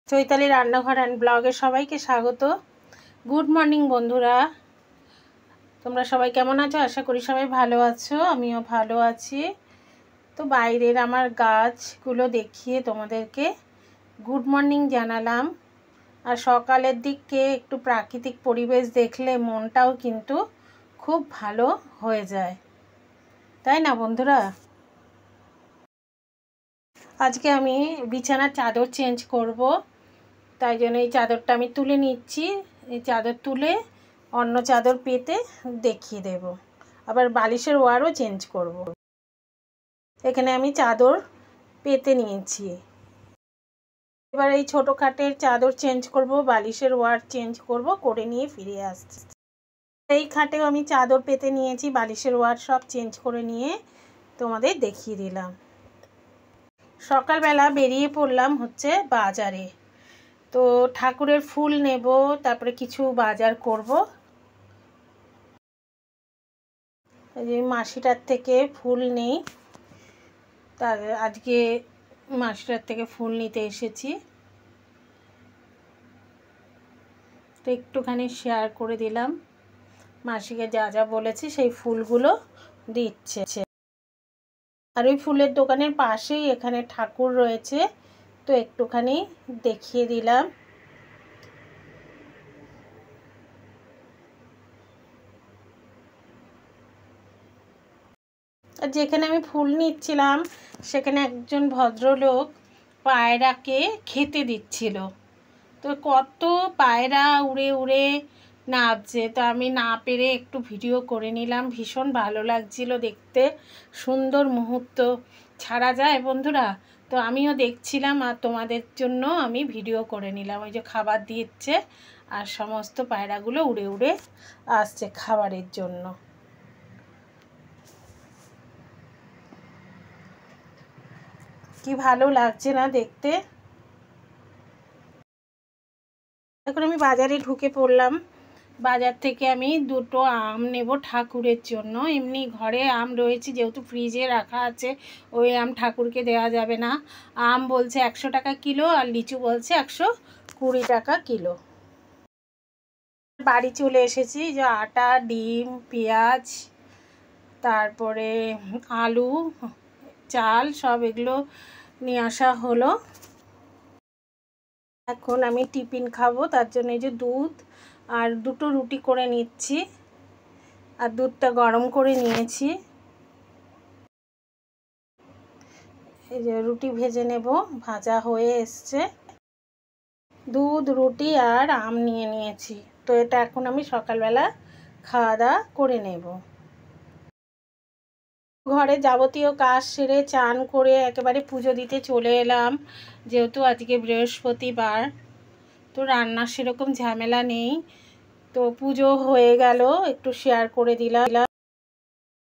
চৈতালি রান্নাঘর অ্যান্ড ব্লগে সবাইকে স্বাগত। গুড মর্নিং বন্ধুরা, তোমরা সবাই কেমন আছো? আশা করি সবাই ভালো আছো, আমিও ভালো আছি। তো বাইরের আমার গাছগুলো দেখিয়ে তোমাদেরকে গুড মর্নিং জানালাম। আর সকালের দিকে একটু প্রাকৃতিক পরিবেশ দেখলে মনটাও কিন্তু খুব ভালো হয়ে যায়, তাই না বন্ধুরা? আজকে আমি বিছানার চাদর চেঞ্জ করব, তাই জন্য এই চাদরটা আমি তুলে নিচ্ছি। এই চাদর তুলে অন্য চাদর পেতে দেখিয়ে দেব। আবার বালিশের ওয়ারও চেঞ্জ করব। এখানে আমি চাদর পেতে নিয়েছি। এবার এই ছোটো খাটের চাদর চেঞ্জ করব, বালিশের ওয়ার চেঞ্জ করব, করে নিয়ে ফিরে আসছি। এই খাটেও আমি চাদর পেতে নিয়েছি, বালিশের ওয়ার সব চেঞ্জ করে নিয়ে তোমাদের দেখিয়ে দিলাম। সকালবেলা বেরিয়ে পড়লাম হচ্ছে বাজারে। তো ঠাকুরের ফুল নেব, তারপরে কিছু বাজার করব। এই মাসিটার থেকে ফুল নেই, তার আজকে মাসিটার থেকে ফুল নিতে এসেছি। তো একটুখানি শেয়ার করে দিলাম, মাসিকে যা যা বলেছি সেই ফুলগুলো দিচ্ছে। আর ওই ফুলের দোকানের পাশেই এখানে ঠাকুর রয়েছে, তো একটুখানি দেখিয়ে দিলাম। আর যেখানে আমি ফুল নিচ্ছিলাম সেখানে একজন ভদ্রলোক পায়রাকে খেতে দিচ্ছিল। তো কত পায়রা উড়ে উড়ে নাচছে, তো আমি না পেরে একটু ভিডিও করে নিলাম। ভীষণ ভালো লাগছিল দেখতে, সুন্দর মুহূর্ত ছাড়া যায় বন্ধুরা। তো আমিও দেখছিলাম আর তোমাদের জন্য আমি ভিডিও করে নিলাম। ওই যে খাবার দিচ্ছে আর সমস্ত পায়রাগুলো উড়ে উড়ে আসছে খাবারের জন্য। কি ভালো লাগছে না দেখতে। এখন আমি বাজারে ঢুকে পড়লাম। বাজার থেকে আমি দুটো আম নেব ঠাকুরের জন্য। এমনি ঘরে আম রয়েছে, যেহেতু ফ্রিজে রাখা আছে, ওই আম ঠাকুরকে দেওয়া যাবে না। আম বলছে 100 টাকা কিলো, আর লিচু বলছে 120 টাকা কিলো। বাড়ি চলে এসেছি। যে আটা, ডিম, পেঁয়াজ, তারপরে আলু, চাল সব এগুলো নিয়ে আসা হলো। এখন আমি টিফিন খাবো, তার জন্য এই যে দুধ আর দুটো রুটি করে নিচ্ছি, আর দুধটা গরম করে নিয়েছি। এই যে রুটি ভেজে নেব, ভাজা হয়ে এসছে। দুধ, রুটি আর আম নিয়ে নিয়েছি। তো এটা এখন আমি সকালবেলা খাওয়া দাওয়া করে নেব। ঘরে যাবতীয় কাজ সেরে চান করে একেবারে পুজো দিতে চলে এলাম। যেহেতু আজকে বৃহস্পতিবার, তো রান্নার সেরকম ঝামেলা নেই। তো পুজো হয়ে গেল, একটু শেয়ার করে দিলাম।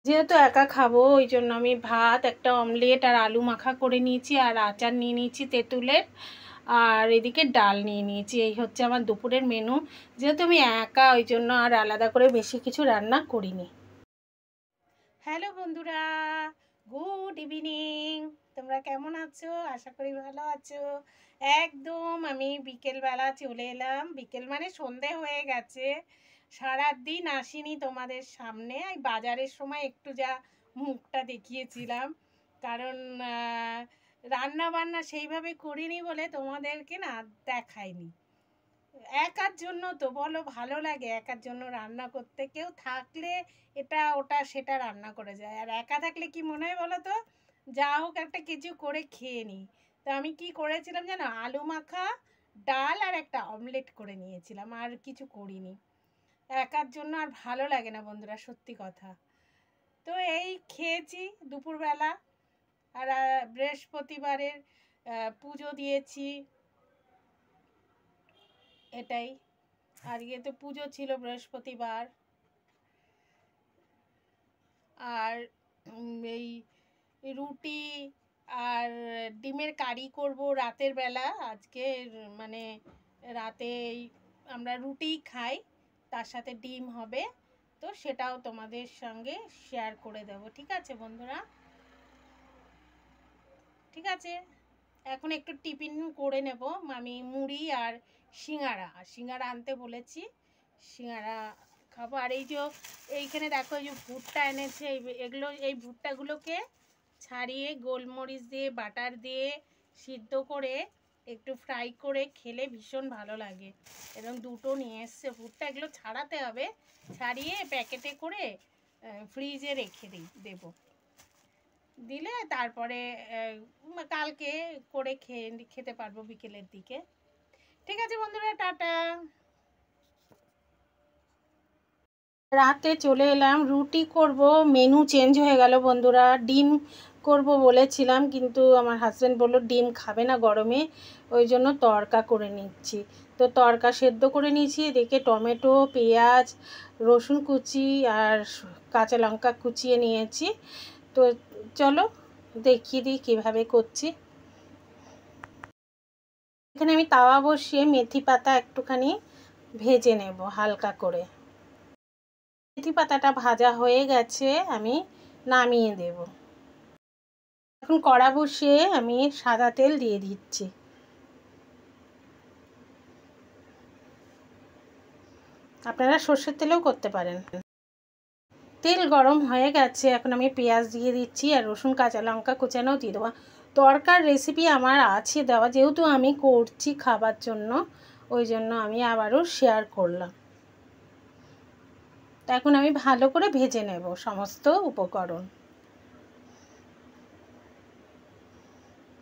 যেহেতু একা খাবো ওই জন্য আমি ভাত, একটা অমলেট আর আলু মাখা করে নিয়েছি, আর আচার নিয়ে নিয়েছি তেঁতুলের, আর এদিকে ডাল নিয়ে নিয়েছি। এই হচ্ছে আমার দুপুরের মেনু। যেহেতু আমি একা ওই জন্য আর আলাদা করে বেশি কিছু রান্না করিনি। হ্যালো বন্ধুরা, গুড ইভিনিং। তোমরা কেমন আছো? আশা করি ভালো আছো। একদম আমি বিকেলবেলা চলে এলাম। বিকেল মানে সন্ধে হয়ে গেছে। সারাদিন আসিনি তোমাদের সামনে। এই বাজারের সময় একটু যা মুখটা দেখিয়েছিলাম, কারণ রান্না বান্না সেইভাবে করিনি বলে তোমাদেরকে না দেখাইনি। একার জন্য তো বলো, ভালো লাগে একার জন্য রান্না করতে। কেউ থাকলে এটা ওটা সেটা রান্না করে যায়, আর একা থাকলে কি মনে হয় বলো তো, যা হোক একটা কিছু করে খেয়ে নিই। তো আমি কি করেছিলাম জানো, আলু মাখা, ডাল আর একটা অমলেট করে নিয়েছিলাম, আর কিছু করিনি। একার জন্য আর ভালো লাগে না বন্ধুরা, সত্যি কথা। তো এই খেয়েছি দুপুরবেলা। আর বৃহস্পতিবারের পুজো দিয়েছি, এটাই। আজকে তো পুজো ছিল বৃহস্পতিবার। আর এই রুটি আর ডিমের কারি করব রাতের বেলা আজকে। মানে রাতে আমরা রুটিই খাই, তার সাথে ডিম হবে। তো সেটাও তোমাদের সঙ্গে শেয়ার করে দেব। ঠিক আছে বন্ধুরা? ঠিক আছে, এখন একটু টিফিন করে নেব। আমি মুড়ি আর সিঙ্গারা আনতে বলেছি, সিঙ্গারা খাবো। আর এই যে এইখানে দেখো এই যে ভুট্টা এনেছে, এই ভুট্টাগুলোকে ছাড়িয়ে গোলমরিচ দিয়ে বাটার দিয়ে সিদ্ধ করে একটু ফ্রাই করে খেলে ভীষণ ভালো লাগে। এরকম দুটো নিয়ে এসছে ভুট্টা, এগুলো ছাড়াতে হবে, ছাড়িয়ে প্যাকেটে করে ফ্রিজে রেখে দেবো, দিলে তারপরে কালকে করে খেতে পারবো বিকেলের দিকে। ঠিক আছে বন্ধুরা, টাটা। রাতে চলে এলাম, রুটি করব, মেনু চেঞ্জ হয়ে গেল বন্ধুরা। ডিম করব বলেছিলাম, কিন্তু আমার হাজব্যান্ড বলল ডিম খাবে না গরমে, ওই জন্য তড়কা করে নিচ্ছি। তো তড়কা সেদ্ধ করে নিয়েছি, দেখে টমেটো, পেঁয়াজ, রসুন কুচি আর কাঁচা লঙ্কা কুচিয়ে নিয়েছি। তো চলো দেখিয়ে দিই কীভাবে করছি। এখানে আমি তাওয়া বসিয়ে মেথি পাতা একটুখানি ভেজে নেব হালকা করে। মেথি পাতাটা ভাজা হয়ে গেছে, আমি নামিয়ে দেব। এখন কড়া বসিয়ে আমি সাদা তেল দিয়ে দিচ্ছি। আপনারা সর্ষের তেলেও করতে পারেন। তেল গরম হয়ে গেছে, এখন আমি পেঁয়াজ দিয়ে দিচ্ছি আর রসুন কাঁচা লঙ্কা কুচানোও দিয়ে দেবো। তরকার রেসিপি আমার আছে দেওয়া, যেহেতু আমি করছি খাবার জন্য, ওই জন্য আমি আবারও শেয়ার করলাম। তো এখন আমি ভালো করে ভেজে নেব সমস্ত উপকরণ।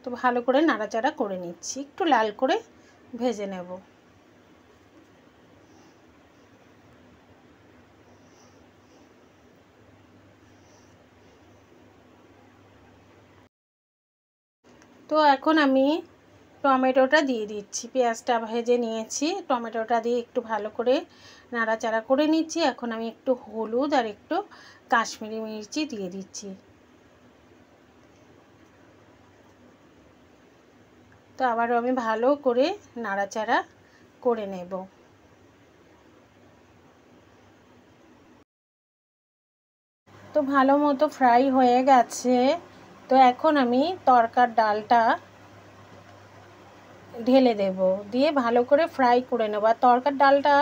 তো ভালো করে নাড়াচাড়া করে নিচ্ছি, একটু লাল করে ভেজে নেব। তো এখন আমি টমেটোটা দিয়ে দিচ্ছি, পেঁয়াজটা ভেজে নিয়েছি, টমেটোটা দিয়ে একটু ভালো করে নাড়াচাড়া করে নিচ্ছি। এখন আমি একটু হলুদ আর একটু কাশ্মীরি মির্চি দিয়ে দিচ্ছি। তো আবারও আমি ভালো করে নাড়াচাড়া করে নেব। তো ভালো মতো ফ্রাই হয়ে গেছে। তো এখন আমি তরকার ডালটা ঢেলে দেব, দিয়ে ভালো করে ফ্রাই করে নেব। আর তরকার ডালটা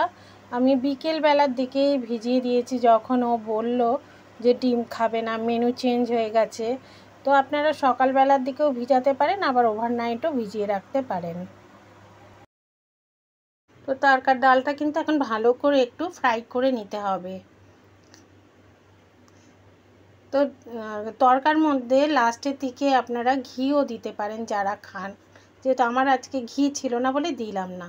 আমি বিকেলবেলার দিকেই ভিজিয়ে দিয়েছি, যখন ও বলল যে ডিম খাবে না, মেনু চেঞ্জ হয়ে গেছে। তো আপনারা সকালবেলার দিকেও ভিজাতে পারেন, আবার ওভারনাইটও ভিজিয়ে রাখতে পারেন। তো তরকার ডালটা কিন্তু এখন ভালো করে একটু ফ্রাই করে নিতে হবে। তো তরকার মধ্যে লাস্টের দিকে আপনারা ঘিও দিতে পারেন যারা খান, যেহেতু আমার আজকে ঘি ছিল না বলে দিলাম না।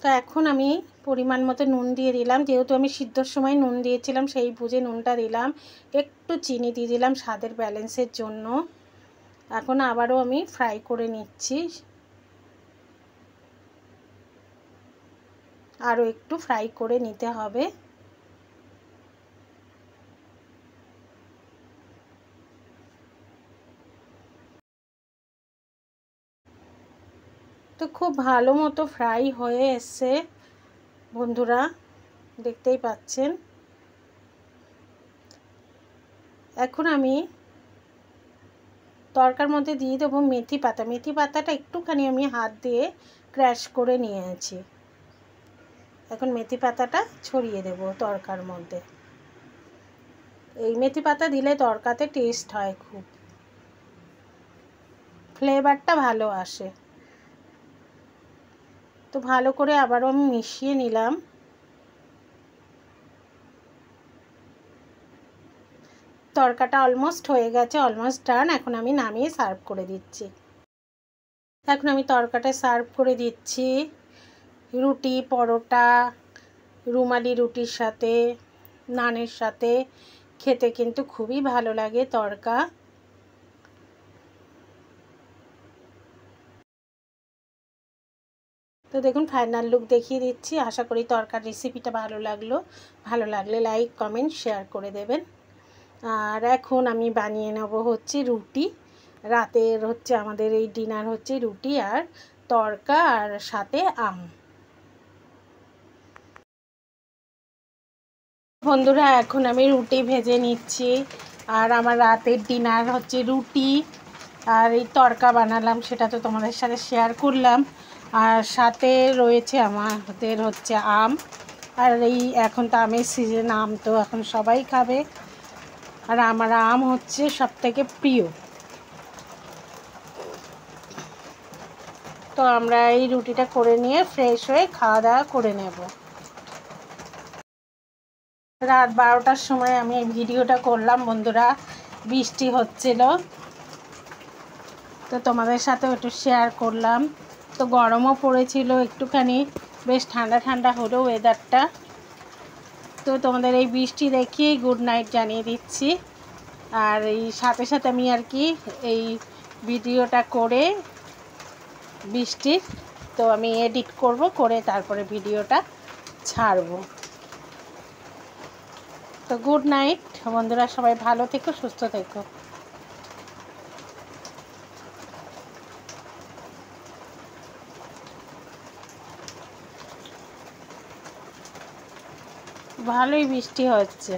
তো এখন আমি পরিমাণ মতো নুন দিয়ে দিলাম, যেহেতু আমি সিদ্ধর সময় নুন দিয়েছিলাম সেই বুঝে নুনটা দিলাম। একটু চিনি দিয়ে দিলাম স্বাদের ব্যালেন্সের জন্য। এখন আবারও আমি ফ্রাই করে নিচ্ছি, আরও একটু ফ্রাই করে নিতে হবে। তো খুব ভালো মতো ফ্রাই হয়ে এসছে বন্ধুরা, দেখতেই পাচ্ছেন। এখন আমি তরকার মধ্যে দিয়ে দেবো মেথি পাতা। মেথি পাতাটা একটুখানি আমি হাত দিয়ে ক্র্যাশ করে নিয়েছি। এখন মেথি পাতাটা ছড়িয়ে দেব তরকার মধ্যে। এই মেথি পাতা দিলে তরকাতে টেস্ট হয়, খুব ফ্লেভারটা ভালো আসে। তো ভালো করে আবারও আমি মিশিয়ে নিলাম। তরকাটা অলমোস্ট হয়ে গেছে, অলমোস্ট ডান। এখন আমি নামিয়ে সার্ভ করে দিচ্ছি। এখন আমি তরকাটা সার্ভ করে দিচ্ছি রুটি, পরোটা, রুমালি রুটির সাথে, নানের সাথে খেতে কিন্তু খুবই ভালো লাগে তরকা। তো দেখুন ফাইনাল লুক দেখিয়ে দিচ্ছি। আশা করি তরকার রেসিপিটা ভালো লাগলো। ভালো লাগলে লাইক, কমেন্ট, শেয়ার করে দেবেন। আর এখন আমি বানিয়ে নেব হচ্ছে রুটি। রাতের হচ্ছে আমাদের এই ডিনার হচ্ছে রুটি আর তরকা আর সাথে আম। বন্ধুরা এখন আমি রুটি ভেজে নিচ্ছি, আর আমার রাতের ডিনার হচ্ছে রুটি আর এই তড়কা বানালাম, সেটা তো তোমাদের সাথে শেয়ার করলাম। আর সাথে রয়েছে আমাদের হচ্ছে আম। আর এই এখন তো আমের সিজন, আম তো এখন সবাই খাবে, আর আমার আম হচ্ছে সবথেকে প্রিয়। তো আমরা এই রুটিটা করে নিয়ে ফ্রেশ হয়ে খাওয়া দাওয়া করে নেব। রাত 12টার সময় আমি এই ভিডিওটা করলাম বন্ধুরা, বৃষ্টি হচ্ছিল, তো তোমাদের সাথেও একটু শেয়ার করলাম। তো গরমও পড়েছিল একটুখানি, বেশ ঠান্ডা ঠান্ডা হলো ওয়েদারটা। তো তোমাদের এই বৃষ্টি দেখিয়েই গুড নাইট জানিয়ে দিচ্ছি। আর এই সাথে সাথে আমি আর কি এই ভিডিওটা করে বৃষ্টির, তো আমি এডিট করব, করে তারপরে ভিডিওটা ছাড়ব। তো গুড নাইট বন্ধুরা, সবাই ভালো থেকো, সুস্থ থেকো। ভালোই বৃষ্টি হচ্ছে।